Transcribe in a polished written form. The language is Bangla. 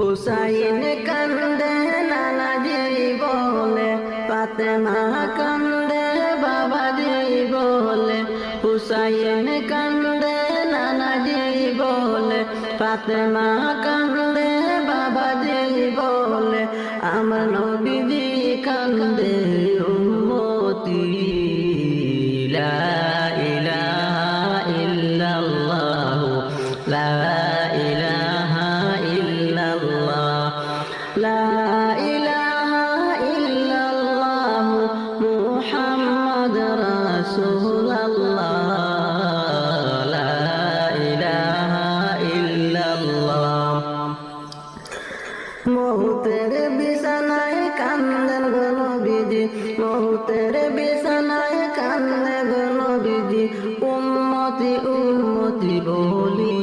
হুসাইন কান্দে নানাজি বলে, ফাতেমা কান্দে বাবাজি বলে। হুসাইন কান্দে নানাজি বলে, ফাতেমা কান্দে বাবাজি বলে। আমার নবীজি কান্দে উম্মতি। লা ইলাহা ইল্লাল্লাহ, লা ইলাহা ইল্লাল্লাহ, লা ইলাহা ইল্লাল্লাহ, মুহাম্মদ রাসূলুল্লাহ, লা ইলাহা ইল্লাল্লাহ। মৌতের বিছানায় কান্দেন গো নবীজি, মৌতের বিছানায় কান্দেন গো নবীজি। উম্মতি উম্মতি বলি